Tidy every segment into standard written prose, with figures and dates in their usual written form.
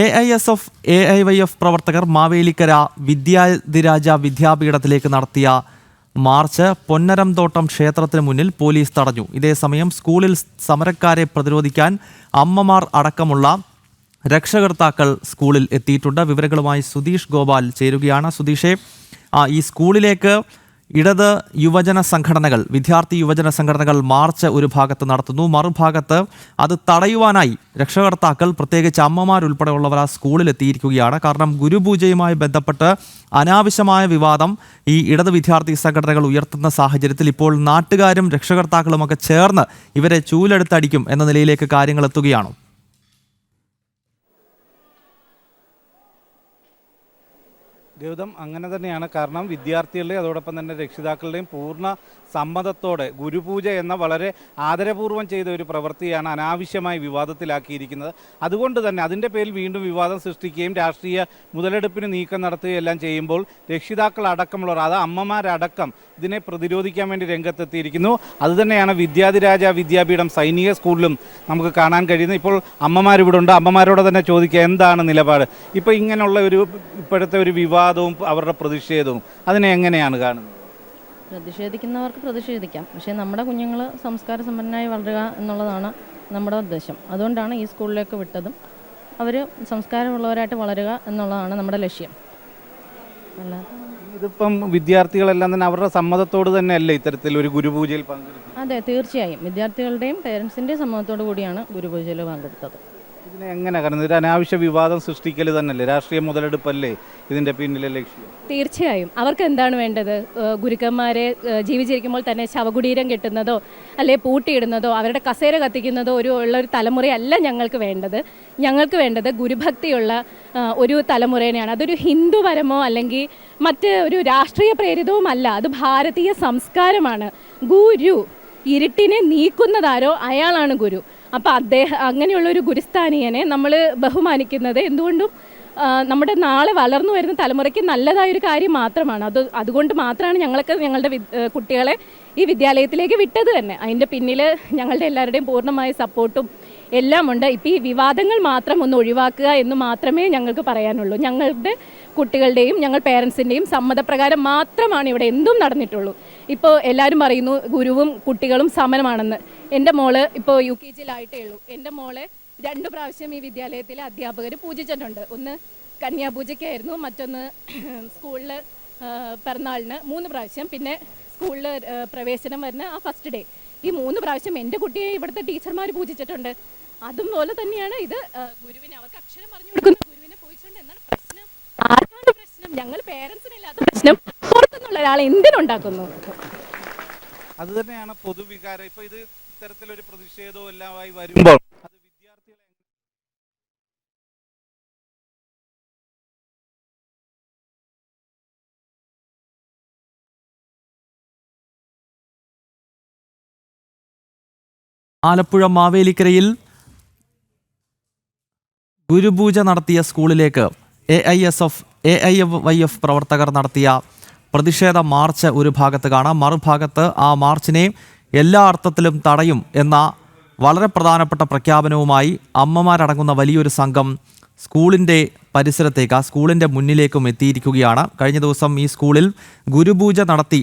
AIYF പ്രവർത്തകർ മാവേലിക്കര വിദ്യാധിരാജ വിദ്യാപീഠത്തിലേക്ക് നടത്തിയ March പൊന്നരംതോട്ടം ക്ഷേത്രത്തിന് മുന്നിൽ പോലീസ് തടഞ്ഞു. ഇതേസമയം സ്കൂളിൽ സമരക്കാരെ പ്രതിരോധിക്കാൻ അമ്മമാർ അടക്കമുള്ള രക്ഷകർത്താക്കൾ സ്കൂളിൽ എത്തിയിട്ടുണ്ട്. വിവരങ്ങളുമായി സുധീഷ് ഗോപാൽ ചേരുകയാണ്. സുധീഷേ, ഈ സ്കൂളിലേക്ക് ഇടത് യുവജന സംഘടനകൾ, വിദ്യാർത്ഥി യുവജന സംഘടനകൾ മാർച്ച് ഒരു ഭാഗത്ത് നടത്തുന്നു. മറുഭാഗത്ത് അത് തടയുവാനായി രക്ഷകർത്താക്കൾ, പ്രത്യേകിച്ച് അമ്മമാരുൾപ്പെടെയുള്ളവർ ആ സ്കൂളിലെത്തിയിരിക്കുകയാണ്. കാരണം ഗുരുപൂജയുമായി ബന്ധപ്പെട്ട് അനാവശ്യമായ വിവാദം ഈ ഇടത് വിദ്യാർത്ഥി സംഘടനകൾ ഉയർത്തുന്ന സാഹചര്യത്തിൽ ഇപ്പോൾ നാട്ടുകാരും രക്ഷകർത്താക്കളുമൊക്കെ ചേർന്ന് ഇവരെ ചൂലെടുത്തടിക്കും എന്ന നിലയിലേക്ക് കാര്യങ്ങൾ എത്തുകയാണോ? ഗൗതം, അങ്ങനെ തന്നെയാണ്. കാരണം വിദ്യാർത്ഥികളുടെയും അതോടൊപ്പം തന്നെ രക്ഷിതാക്കളുടെയും പൂർണ്ണ സമ്മതത്തോടെ ഗുരുപൂജ എന്ന വളരെ ആദരപൂർവ്വം ചെയ്ത ഒരു പ്രവൃത്തിയാണ് അനാവശ്യമായി വിവാദത്തിലാക്കിയിരിക്കുന്നത്. അതുകൊണ്ട് തന്നെ അതിൻ്റെ പേരിൽ വീണ്ടും വിവാദം സൃഷ്ടിക്കുകയും രാഷ്ട്രീയ മുതലെടുപ്പിന് നീക്കം നടത്തുകയും എല്ലാം ചെയ്യുമ്പോൾ രക്ഷിതാക്കൾ അടക്കമുള്ളവർ, അത് അമ്മമാരടക്കം ഇതിനെ പ്രതിരോധിക്കാൻ വേണ്ടി രംഗത്തെത്തിയിരിക്കുന്നു. അതുതന്നെയാണ് വിദ്യാധിരാജ വിദ്യാപീഠം സൈനിക സ്കൂളിലും നമുക്ക് കാണാൻ കഴിയുന്നത്. ഇപ്പോൾ അമ്മമാരിവിടെ ഉണ്ട്. അമ്മമാരോട് തന്നെ ചോദിക്കുക, എന്താണ് നിലപാട്? ഇപ്പോൾ ഇങ്ങനെയുള്ള ഇപ്പോഴത്തെ ഒരു വിവാദവും അവരുടെ പ്രതിഷേധവും അതിനെ എങ്ങനെയാണ് കാണുന്നത്? പ്രതിഷേധിക്കുന്നവർക്ക് പ്രതിഷേധിക്കാം, പക്ഷേ നമ്മുടെ കുഞ്ഞുങ്ങൾ സംസ്കാര സമ്പന്നനായി വളരുക എന്നുള്ളതാണ് നമ്മുടെ ഉദ്ദേശം. അതുകൊണ്ടാണ് ഈ സ്കൂളിലേക്ക് വിട്ടതും അവർ സംസ്കാരമുള്ളവരായിട്ട് വളരുക എന്നുള്ളതാണ് നമ്മുടെ ലക്ഷ്യം. ഇതിപ്പം വിദ്യാർത്ഥികളെല്ലാം തന്നെ അവരുടെ സമ്മതത്തോട് തന്നെയല്ലേ ഇത്തരത്തിൽ ഒരു ഗുരുപൂജയിൽ പങ്കെടുത്തത്? അതെ, തീർച്ചയായും വിദ്യാർത്ഥികളുടെയും പേരൻസിൻ്റെയും സമ്മതത്തോടു കൂടിയാണ് ഗുരുപൂജയിൽ പങ്കെടുത്തത്. ഇതിനെ എങ്ങനെ കാണുന്നത്? ഒരു അനാവശ്യ വിവാദം സൃഷ്ടിക്കൽ തന്നെയല്ലേ, രാഷ്ട്രീയ മുതലെടുപ്പല്ലേ ഇതിൻ്റെ പിന്നിലെ ലക്ഷ്യം? തീർച്ചയായും അവർക്ക് എന്താണ് വേണ്ടത്? ഗുരുക്കന്മാരെ ജീവിച്ചിരിക്കുമ്പോൾ തന്നെ ശവകുടീരം കെട്ടുന്നതോ അല്ലെ പൂട്ടിയിടുന്നതോ അവരുടെ കസേര കത്തിക്കുന്നതോ ഉള്ളൊരു തലമുറയല്ല ഞങ്ങൾക്ക് വേണ്ടത്. ഞങ്ങൾക്ക് വേണ്ടത് ഗുരുഭക്തിയുള്ള ഒരു തലമുറേനെയാണ്. അതൊരു ഹിന്ദുപരമോ അല്ലെങ്കിൽ മറ്റ് ഒരു രാഷ്ട്രീയ പ്രേരിതവുമല്ല, അത് ഭാരതീയ സംസ്കാരമാണ്. ഗുരു, ഇരുട്ടിനെ നീക്കുന്നതാരോ അയാളാണ് ഗുരു. അപ്പോൾ അങ്ങനെയുള്ളൊരു ഗുരുസ്ഥാനീയനെ നമ്മൾ ബഹുമാനിക്കുന്നത് എന്തുകൊണ്ടും നമ്മുടെ നാളെ വളർന്നു വരുന്ന തലമുറയ്ക്ക് നല്ലതായൊരു കാര്യം മാത്രമാണ്. അതുകൊണ്ട് മാത്രമാണ് ഞങ്ങളുടെ കുട്ടികളെ ഈ വിദ്യാലയത്തിലേക്ക് വിട്ടത് തന്നെ. അതിൻ്റെ പിന്നിൽ ഞങ്ങളുടെ എല്ലാവരുടെയും പൂർണ്ണമായ സപ്പോർട്ടും എല്ലാം ഉണ്ട്. ഇപ്പോൾ ഈ വിവാദങ്ങൾ മാത്രം ഒന്ന് ഒഴിവാക്കുക എന്ന് മാത്രമേ ഞങ്ങൾക്ക് പറയാനുള്ളൂ. ഞങ്ങളുടെ കുട്ടികളുടെയും ഞങ്ങൾ പേരൻസിൻ്റെയും സമ്മതപ്രകാരം മാത്രമാണ് ഇവിടെ എന്തും നടന്നിട്ടുള്ളൂ. ഇപ്പോൾ എല്ലാവരും പറയുന്നു ഗുരുവും കുട്ടികളും സമരമാണെന്ന്. എൻ്റെ മോള് ഇപ്പോൾ UKG-യിലായിട്ടേ ഉള്ളൂ. എൻ്റെ മോളെ 2 പ്രാവശ്യം ഈ വിദ്യാലയത്തിലെ അധ്യാപകർ പൂജിച്ചിട്ടുണ്ട്. ഒന്ന് കന്യാപൂജയ്ക്കായിരുന്നു, മറ്റൊന്ന് സ്കൂളിൽ പിറന്നാളിന് 3 പ്രാവശ്യം, പിന്നെ സ്കൂളിൽ പ്രവേശനം വരുന്ന ആ ഫസ്റ്റ് ഡേ. ഈ 3 പ്രാവശ്യം എൻ്റെ കുട്ടിയെ ഇവിടുത്തെ ടീച്ചർമാർ പൂജിച്ചിട്ടുണ്ട്. അതുപോലെ തന്നെയാണ് ഇത്. ഗുരുവിനെ അവർക്ക് അക്ഷരം പറഞ്ഞു കൊടുക്കുന്ന ഗുരുവിനെ പൂജിച്ചിട്ടുണ്ട്. എന്താണ് പ്രശ്നം? ആർക്കാണ് പ്രശ്നം? ഞങ്ങൾ പേരൻസിനില്ലാത്ത പ്രശ്നം പുറത്തുനിന്നുള്ള ഒരാൾ എന്തിനുണ്ടാക്കുന്നു? അത് തന്നെയാണ് പൊതുവികാരം. ഇപ്പോൾ ഇത് ഇത്തരത്തിലൊരു പ്രതിഷേധവും എല്ലാമായി വരുമ്പോൾ അത് വിദ്യാർത്ഥികളെ ആലപ്പുഴ മാവേലിക്കരയിൽ ഗുരുപൂജ നടത്തിയ സ്കൂളിലേക്ക് AIYF പ്രവർത്തകർ നടത്തിയ പ്രതിഷേധ മാർച്ച് ഒരു ഭാഗത്ത് കാണാം. മറുഭാഗത്ത് ആ മാർച്ചിനെ എല്ലാ അർത്ഥത്തിലും തടയും എന്ന വളരെ പ്രധാനപ്പെട്ട പ്രഖ്യാപനവുമായി അമ്മമാരടങ്ങുന്ന വലിയൊരു സംഘം സ്കൂളിൻ്റെ പരിസരത്തേക്ക്, ആ സ്കൂളിൻ്റെ മുന്നിലേക്കും എത്തിയിരിക്കുകയാണ്. കഴിഞ്ഞ ദിവസം ഈ സ്കൂളിൽ ഗുരുപൂജ നടത്തി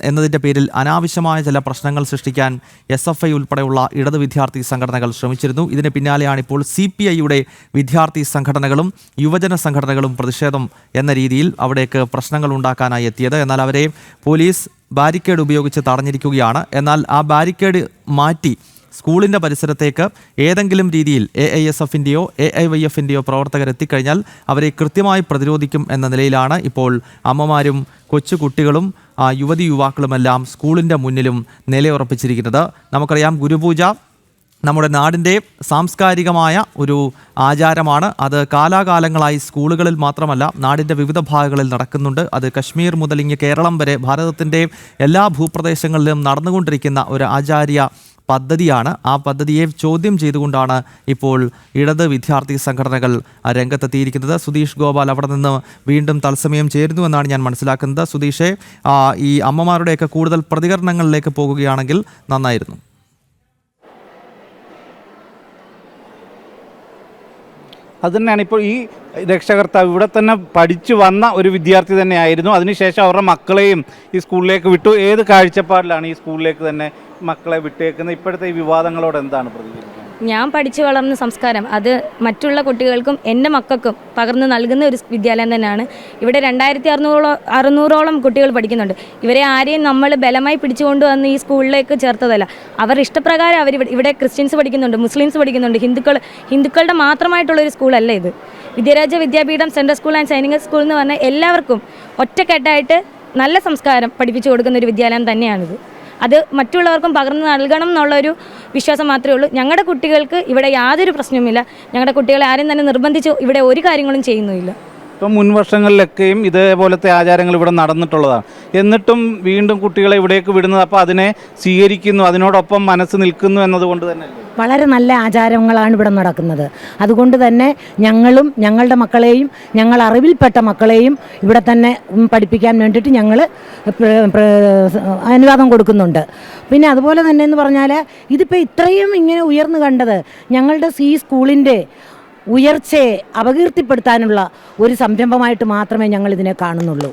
എന്നതിൻ്റെ പേരിൽ അനാവശ്യമായ ചില പ്രശ്നങ്ങൾ സൃഷ്ടിക്കാൻ SFI ഉൾപ്പെടെയുള്ള ഇടത് വിദ്യാർത്ഥി സംഘടനകൾ ശ്രമിച്ചിരുന്നു. ഇതിന് പിന്നാലെയാണ് ഇപ്പോൾ CPIയുടെ വിദ്യാർത്ഥി സംഘടനകളും യുവജന സംഘടനകളും പ്രതിഷേധം എന്ന രീതിയിൽ അവിടേക്ക് പ്രശ്നങ്ങൾ ഉണ്ടാക്കാനായി എത്തിയത്. എന്നാൽ അവരെ പോലീസ് ബാരിക്കേഡ് ഉപയോഗിച്ച് തടഞ്ഞിരിക്കുകയാണ്. എന്നാൽ ആ ബാരിക്കേഡ് മാറ്റി സ്കൂളിൻ്റെ പരിസരത്തേക്ക് ഏതെങ്കിലും രീതിയിൽ AISFൻ്റെയോ AIYFൻ്റെയോ പ്രവർത്തകർ എത്തിക്കഴിഞ്ഞാൽ അവരെ കൃത്യമായി പ്രതിരോധിക്കും എന്ന നിലയിലാണ് ഇപ്പോൾ അമ്മമാരും കൊച്ചുകുട്ടികളും യുവതി യുവാക്കളുമെല്ലാം സ്കൂളിൻ്റെ മുന്നിലും നിലയുറപ്പിച്ചിരിക്കുന്നത്. നമുക്കറിയാം, ഗുരുപൂജ നമ്മുടെ നാടിൻ്റെ സാംസ്കാരികമായ ഒരു ആചാരമാണ്. അത് കാലാകാലങ്ങളായി സ്കൂളുകളിൽ മാത്രമല്ല നാടിൻ്റെ വിവിധ ഭാഗങ്ങളിൽ നടക്കുന്നുണ്ട്. അത് കശ്മീർ മുതൽ ഇങ്ങ് കേരളം വരെ ഭാരതത്തിൻ്റെ എല്ലാ ഭൂപ്രദേശങ്ങളിലും നടന്നുകൊണ്ടിരിക്കുന്ന ഒരു ആചാര്യ പദ്ധതിയാണ്. ആ പദ്ധതിയെ ചോദ്യം ചെയ്തുകൊണ്ടാണ് ഇപ്പോൾ ഇടത് വിദ്യാർത്ഥി സംഘടനകൾ രംഗത്തെത്തിയിരിക്കുന്നത്. സുധീഷ് ഗോപാൽ അവിടെ നിന്ന് വീണ്ടും തത്സമയം ചേരുന്നു എന്നാണ് ഞാൻ മനസ്സിലാക്കുന്നത്. സുധീഷെ, ഈ അമ്മമാരുടെയൊക്കെ കൂടുതൽ പ്രതികരണങ്ങളിലേക്ക് പോകുകയാണെങ്കിൽ നന്നായിരുന്നു. അത് തന്നെയാണ് ഇപ്പോൾ ഈ രക്ഷകർത്താവ് ഇവിടെ തന്നെ പഠിച്ചു വന്ന ഒരു വിദ്യാർത്ഥി തന്നെയായിരുന്നു. അതിനുശേഷം അവരുടെ മക്കളെയും ഈ സ്കൂളിലേക്ക് വിട്ടു. ഏത് കാഴ്ചപ്പാടിലാണ് ഈ സ്കൂളിലേക്ക് തന്നെ മക്കളെ വിട്ടേക്കുന്നത്? ഇപ്പോഴത്തെ ഈ വിവാദങ്ങളോട് എന്താണ് പ്രതികരിക്കുന്നത്? ഞാൻ പഠിച്ചു വളർന്ന സംസ്കാരം അത് മറ്റുള്ള കുട്ടികൾക്കും എൻ്റെ മക്കൾക്കും പകർന്നു നൽകുന്ന ഒരു വിദ്യാലയം തന്നെയാണ്. ഇവിടെ 2600ഓളം കുട്ടികൾ പഠിക്കുന്നുണ്ട്. ഇവരെ ആരെയും നമ്മൾ ബലമായി പിടിച്ചുകൊണ്ട് വന്ന് ഈ സ്കൂളിലേക്ക് ചേർത്തതല്ല. അവർ ഇഷ്ടപ്രകാരം ഇവിടെ ക്രിസ്ത്യൻസ് പഠിക്കുന്നുണ്ട്, മുസ്ലിംസ് പഠിക്കുന്നുണ്ട്, ഹിന്ദുക്കളുടെ മാത്രമായിട്ടുള്ളൊരു സ്കൂളല്ല ഇത്. വിദ്യാരാജ വിദ്യാപീഠം സെൻട്രൽ സ്കൂൾ ആൻഡ് സൈനിക സ്കൂൾ എന്ന് പറഞ്ഞാൽ എല്ലാവർക്കും ഒറ്റക്കെട്ടായിട്ട് നല്ല സംസ്കാരം പഠിപ്പിച്ചു കൊടുക്കുന്ന ഒരു വിദ്യാലയം തന്നെയാണിത്. അത് മറ്റുള്ളവർക്കും പകർന്നു നൽകണം എന്നുള്ളൊരു വിശ്വാസം മാത്രമേ ഉള്ളൂ. ഞങ്ങളുടെ കുട്ടികൾക്ക് ഇവിടെ യാതൊരു പ്രശ്നവുമില്ല. ഞങ്ങളുടെ കുട്ടികളെ ആരും തന്നെ നിർബന്ധിച്ച് ഇവിടെ ഒരു കാര്യങ്ങളും ചെയ്യുന്നുമില്ല. ഇപ്പം മുൻ വർഷങ്ങളിലൊക്കെയും ഇതേപോലത്തെ ആചാരങ്ങൾ ഇവിടെ നടന്നിട്ടുള്ളതാണ്. എന്നിട്ടും വീണ്ടും കുട്ടികളെ ഇവിടേക്ക് വിടുന്നത്, അപ്പോൾ അതിനെ സ്വീകരിക്കുന്നു, അതിനോടൊപ്പം മനസ്സ് നിൽക്കുന്നു എന്നതുകൊണ്ട് തന്നെ വളരെ നല്ല ആചാരങ്ങളാണ് ഇവിടെ നടക്കുന്നത്. അതുകൊണ്ട് തന്നെ ഞങ്ങളും ഞങ്ങളുടെ മക്കളെയും ഞങ്ങൾ അറിവിൽപ്പെട്ട മക്കളെയും ഇവിടെ തന്നെ പഠിപ്പിക്കാൻ വേണ്ടിയിട്ട് ഞങ്ങൾ അനുവാദം കൊടുക്കുന്നുണ്ട്. പിന്നെ അതുപോലെ തന്നെ എന്ന് പറഞ്ഞാൽ ഇതിപ്പോൾ ഇത്രയും ഇങ്ങനെ ഉയർന്നു കണ്ടത് ഞങ്ങളുടെ ഈ സ്കൂളിൻ്റെ ഉയർച്ചയെ അപകീർത്തിപ്പെടുത്താനുള്ള ഒരു സംരംഭമായിട്ട് മാത്രമേ ഞങ്ങൾ ഇതിനെ കാണുന്നുള്ളൂ.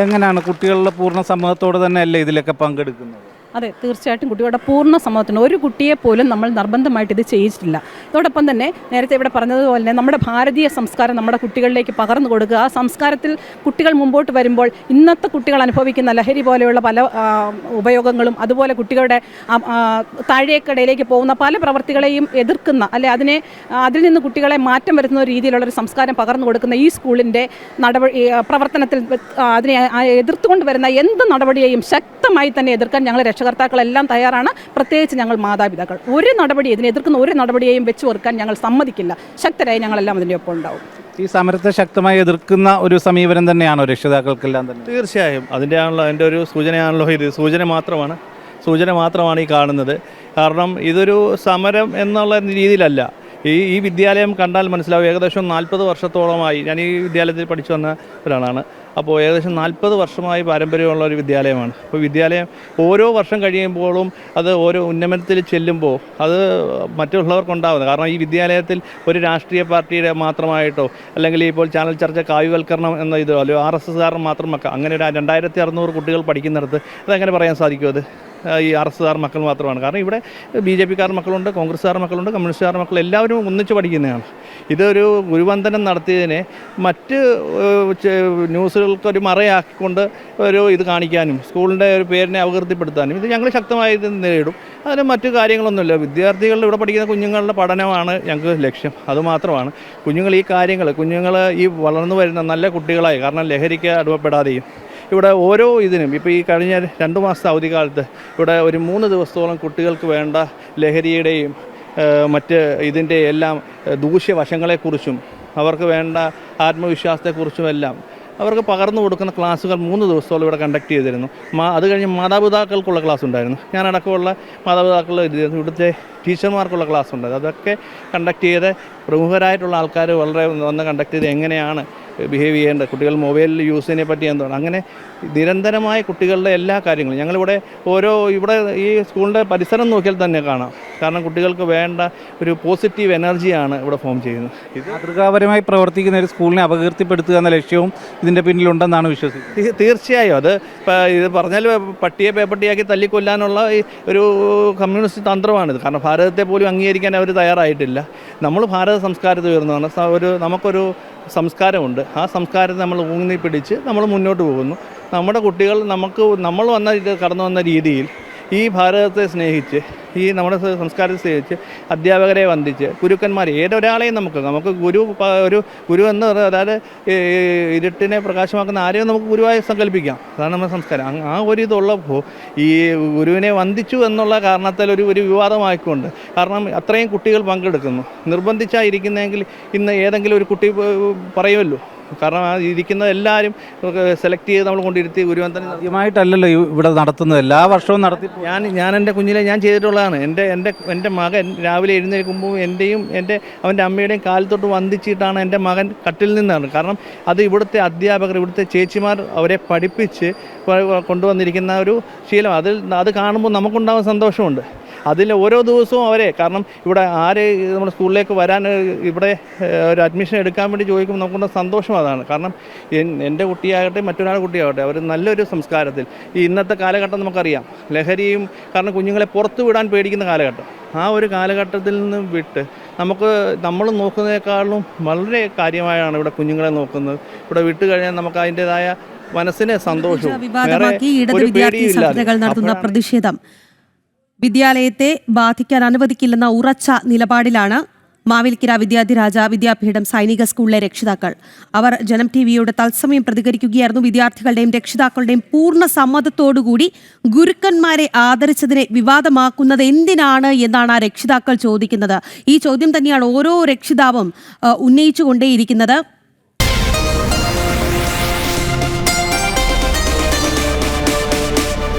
എങ്ങനെയാണ് കുട്ടികളുടെ പൂർണ്ണ സമ്മതത്തോടെ തന്നെയല്ലേ ഇതിലൊക്കെ പങ്കെടുക്കുന്നത്? അതെ, തീർച്ചയായിട്ടും കുട്ടികളുടെ പൂർണ്ണ സമ്മതത്തിന് ഒരു കുട്ടിയെ പോലും നമ്മൾ നിർബന്ധമായിട്ട് ഇത് ചെയ്യിച്ചിട്ടില്ല. അതോടൊപ്പം തന്നെ നേരത്തെ ഇവിടെ പറഞ്ഞതുപോലെ തന്നെ നമ്മുടെ ഭാരതീയ സംസ്കാരം നമ്മുടെ കുട്ടികളിലേക്ക് പകർന്നു കൊടുക്കുക. ആ സംസ്കാരത്തിൽ കുട്ടികൾ മുമ്പോട്ട് വരുമ്പോൾ ഇന്നത്തെ കുട്ടികൾ അനുഭവിക്കുന്ന ലഹരി പോലെയുള്ള പല ഉപയോഗങ്ങളും അതുപോലെ കുട്ടികളുടെ താഴേക്കടയിലേക്ക് പോകുന്ന പല പ്രവർത്തികളെയും എതിർക്കുന്ന അതിൽ നിന്ന് കുട്ടികളെ മാറ്റം വരുത്തുന്ന രീതിയിലുള്ളൊരു സംസ്കാരം പകർന്നു കൊടുക്കുന്ന ഈ സ്കൂളിൻ്റെ പ്രവർത്തനത്തിൽ അതിനെ എതിർത്തുകൊണ്ട് വരുന്ന എന്ത് നടപടിയെയും ശക്തമായി തന്നെ എതിർക്കാൻ ഞങ്ങൾ രക്ഷകർത്താക്കളെല്ലാം തയ്യാറാണ്. പ്രത്യേകിച്ച് ഞങ്ങൾ മാതാപിതാക്കൾ ഇതിനെ എതിർക്കുന്ന ഒരു നടപടിയെയും വെച്ച് ഓർക്കാൻ ഞങ്ങൾ സമ്മതിക്കില്ല. ശക്തരായി ഞങ്ങളെല്ലാം അതിൻ്റെ ഒപ്പം ഉണ്ടാവും. ഈ സമരത്തെ ശക്തമായി എതിർക്കുന്ന ഒരു സമീപനം തന്നെയാണോ രക്ഷിതാക്കൾക്കെല്ലാം തന്നെ? തീർച്ചയായും അതിൻ്റെ ഒരു സൂചനയാണല്ലോ ഇത്. സൂചന മാത്രമാണ് ഈ കാണുന്നത്. കാരണം ഇതൊരു സമരം എന്നുള്ള രീതിയിലല്ല. ഈ വിദ്യാലയം കണ്ടാൽ മനസ്സിലാവും. ഏകദേശം 40 വർഷത്തോളമായി ഞാൻ ഈ വിദ്യാലയത്തിൽ പഠിച്ചു വന്ന ഒരാളാണ്. അപ്പോൾ ഏകദേശം 40 വർഷമായി പാരമ്പര്യമുള്ള ഒരു വിദ്യാലയമാണ്. അപ്പോൾ വിദ്യാലയം ഓരോ വർഷം കഴിയുമ്പോഴും അത് ഓരോ ഉന്നമനത്തിൽ ചെല്ലുമ്പോൾ അത് മറ്റുള്ളവർക്കുണ്ടാവുന്നത്. കാരണം ഈ വിദ്യാലയത്തിൽ ഒരു രാഷ്ട്രീയ പാർട്ടിയുടെ മാത്രമായിട്ടോ അല്ലെങ്കിൽ ഇപ്പോൾ ചാനൽ ചർച്ച കാവ്യവൽക്കരണം എന്ന ഇതോ അല്ലെങ്കിൽ RSSകാരൻ മാത്രമൊക്കെ അങ്ങനെ ഒരു 2600 കുട്ടികൾ പഠിക്കുന്നിടത്ത് അതെങ്ങനെ പറയാൻ സാധിക്കും? അത് ഈ RSSകാർ മക്കൾ മാത്രമാണ്. കാരണം ഇവിടെ BJPക്കാർ മക്കളുണ്ട്, കോൺഗ്രസ്സുകാർ മക്കളുണ്ട്, കമ്മ്യൂണിസ്റ്റുകാർ മക്കൾ എല്ലാവരും ഒന്നിച്ച് പഠിക്കുന്നതാണ്. ഇതൊരു ഗുരുവന്ദനം നടത്തിയതിനെ മറ്റ് ന്യൂസുകൾക്കൊരു മറയാക്കിക്കൊണ്ട് ഇത് കാണിക്കാനും സ്കൂളിൻ്റെ ഒരു പേരിനെ അപകീർത്തിപ്പെടുത്താനും ഇത് ഞങ്ങൾ ശക്തമായി ഇത് നേരിടും. അതിന് മറ്റു കാര്യങ്ങളൊന്നുമില്ല. വിദ്യാർത്ഥികളുടെ ഇവിടെ പഠിക്കുന്ന കുഞ്ഞുങ്ങളുടെ പഠനമാണ് ഞങ്ങൾക്ക് ലക്ഷ്യം. അതുമാത്രമാണ്. കുഞ്ഞുങ്ങൾ ഈ വളർന്നു വരുന്ന നല്ല കുട്ടികളായി, കാരണം ലഹരിക്ക് അടിമപ്പെടാതെയും ഇവിടെ ഓരോ ഇതിനും ഇപ്പോൾ ഈ കഴിഞ്ഞ 2 മാസത്തെ അവധിക്കാലത്ത് ഇവിടെ ഒരു 3 ദിവസത്തോളം കുട്ടികൾക്ക് വേണ്ട ലഹരിയുടെയും മറ്റ് ഇതിൻ്റെ എല്ലാം ദൂഷ്യവശങ്ങളെക്കുറിച്ചും അവർക്ക് വേണ്ട ആത്മവിശ്വാസത്തെക്കുറിച്ചുമെല്ലാം അവർക്ക് പകർന്നു കൊടുക്കുന്ന ക്ലാസ്സുകൾ 3 ദിവസത്തോളം ഇവിടെ കണ്ടക്ട് ചെയ്തിരുന്നു. അത് കഴിഞ്ഞ് മാതാപിതാക്കൾക്കുള്ള ക്ലാസ് ഉണ്ടായിരുന്നു. ഞാനടക്കമുള്ള മാതാപിതാക്കൾ ഇവിടുത്തെ ടീച്ചർമാർക്കുള്ള ക്ലാസ് ഉണ്ടായിരുന്നു. അതൊക്കെ കണ്ടക്ട് ചെയ്ത് പ്രമുഖരായിട്ടുള്ള ആൾക്കാർ വളരെ വന്ന് കണ്ടക്ട് ചെയ്ത് എങ്ങനെയാണ് ബിഹേവ് ചെയ്യേണ്ടത്, കുട്ടികൾ മൊബൈൽ യൂസിനെ പറ്റി എന്താണ്, അങ്ങനെ നിരന്തരമായ കുട്ടികളുടെ എല്ലാ കാര്യങ്ങളും ഞങ്ങളിവിടെ ഇവിടെ ഈ സ്കൂളിൻ്റെ പരിസരം നോക്കിയാൽ തന്നെ കാണാം. കാരണം കുട്ടികൾക്ക് വേണ്ട ഒരു പോസിറ്റീവ് എനർജിയാണ് ഇവിടെ ഫോം ചെയ്യുന്നത്. ഇത് മാതൃകാപരമായി പ്രവർത്തിക്കുന്ന ഒരു സ്കൂളിനെ അപകീർത്തിപ്പെടുത്തുക എന്ന ലക്ഷ്യവും ഇതിൻ്റെ പിന്നിലുണ്ടെന്നാണ് വിശ്വസിക്കുന്നത്. തീർച്ചയായും അത് ഇത് പറഞ്ഞാൽ പട്ടിയെ പേപ്പട്ടിയാക്കി തല്ലിക്കൊല്ലാനുള്ള ഒരു കമ്മ്യൂണിസ്റ്റ് തന്ത്രമാണിത്. കാരണം ഭാരതത്തെ പോലും അംഗീകരിക്കാൻ അവർ തയ്യാറായിട്ടില്ല. നമ്മൾ ഭാരത സംസ്കാരത്തിൽ ഉയർന്നതാണ്. നമുക്കൊരു സംസ്കാരമുണ്ട്. ആ സംസ്കാരത്തെ നമ്മൾ ഊന്നി പിടിച്ച് നമ്മൾ മുന്നോട്ട് പോകുന്നു. നമ്മുടെ കുട്ടികൾ നമ്മൾ കടന്നു വന്ന രീതിയിൽ ഈ ഭാരതത്തെ സ്നേഹിച്ച് ഈ നമ്മുടെ സംസ്കാരത്തെ സ്നേഹിച്ച് അധ്യാപകരെ വന്ദിച്ച് ഗുരുക്കന്മാർ ഏതൊരാളെയും നമുക്ക് ഗുരു എന്ന് പറഞ്ഞാൽ അതായത് ഇരുട്ടിനെ പ്രകാശമാക്കുന്ന ആരെയും നമുക്ക് ഗുരുവായി സങ്കല്പിക്കാം. അതാണ് നമ്മുടെ സംസ്കാരം. ആ ഒരു ഇതുള്ളപ്പോൾ ഈ ഗുരുവിനെ വന്ദിച്ചു എന്നുള്ള കാരണത്താൽ ഒരു വിവാദമായിക്കൊണ്ട്, കാരണം അത്രയും കുട്ടികൾ പങ്കെടുക്കുന്നു. നിർബന്ധിച്ചായിരിക്കുന്നതെങ്കിൽ ഇന്ന് ഏതെങ്കിലും ഒരു കുട്ടി പറയുമല്ലോ. കാരണം ഇരിക്കുന്ന എല്ലാവരും സെലക്ട് ചെയ്ത് നമ്മൾ കൊണ്ടിരുത്തി ഗുരുവന്ദനം ആദ്യമായിട്ടല്ലല്ലോ ഇവിടെ നടത്തുന്നത്, എല്ലാ വർഷവും നടത്തി. ഞാൻ എൻ്റെ കുഞ്ഞിലെ ഞാൻ ചെയ്തിട്ടുള്ളതാണ്. എൻ്റെ മകൻ രാവിലെ എഴുന്നേൽക്കുമ്പോൾ അവൻ്റെ അമ്മയുടെയും കാലത്തൊട്ട് വന്ദിച്ചിട്ടാണ് എൻ്റെ മകൻ കട്ടിൽ നിന്നാണ്. കാരണം അത് ഇവിടുത്തെ അധ്യാപകർ, ഇവിടുത്തെ ചേച്ചിമാർ അവരെ പഠിപ്പിച്ച് കൊണ്ടുവന്നിരിക്കുന്ന ഒരു ശീലം. അത് കാണുമ്പോൾ നമുക്കുണ്ടാകുന്ന സന്തോഷമുണ്ട്. അതിൽ ഓരോ ദിവസവും അവരെ, കാരണം ഇവിടെ ആര് നമ്മുടെ സ്കൂളിലേക്ക് വരാൻ ഇവിടെ ഒരു അഡ്മിഷൻ എടുക്കാൻ വേണ്ടി ചോദിക്കുമ്പോൾ നമുക്കുള്ള സന്തോഷം അതാണ്. കാരണം എൻ്റെ കുട്ടിയാകട്ടെ മറ്റൊരാളുടെ കുട്ടിയാകട്ടെ അവർ നല്ലൊരു സംസ്കാരത്തിൽ, ഈ ഇന്നത്തെ കാലഘട്ടം നമുക്കറിയാം, ലഹരിയും കാരണം കുഞ്ഞുങ്ങളെ പുറത്തു വിടാൻ പേടിക്കുന്ന കാലഘട്ടം, ആ ഒരു കാലഘട്ടത്തിൽ നിന്ന് വിട്ട് നമ്മൾ നോക്കുന്നതിനേക്കാളും വളരെ കാര്യമായാണ് ഇവിടെ കുഞ്ഞുങ്ങളെ നോക്കുന്നത്. ഇവിടെ വിട്ട് കഴിഞ്ഞാൽ നമുക്ക് അതിൻ്റെതായ മനസ്സിന് സന്തോഷവും വിവാദമാക്കി ഇടത് വിദ്യാർത്ഥി സംഘടനകൾ നടത്തുന്ന പ്രതിഷേധം വിദ്യാലയത്തെ ബാധിക്കാൻ അനുവദിക്കില്ലെന്ന ഉറച്ച നിലപാടിലാണ് മാവേലിക്കര വിദ്യാധിരാജ വിദ്യാപീഠം സൈനിക സ്കൂളിലെ രക്ഷിതാക്കൾ. അവർ ജനം ടിവിയോട് തത്സമയം പ്രതികരിക്കുകയായിരുന്നു. വിദ്യാർത്ഥികളുടെയും രക്ഷിതാക്കളുടെയും പൂർണ്ണ സമ്മതത്തോടുകൂടി ഗുരുക്കന്മാരെ ആദരിച്ചതിനെ വിവാദമാക്കുന്നത് എന്തിനാണ് എന്നാണ് ആ രക്ഷിതാക്കൾ ചോദിക്കുന്നത്. ഈ ചോദ്യം തന്നെയാണ് ഓരോ രക്ഷിതാവും ഉന്നയിച്ചുകൊണ്ടേയിരിക്കുന്നത്.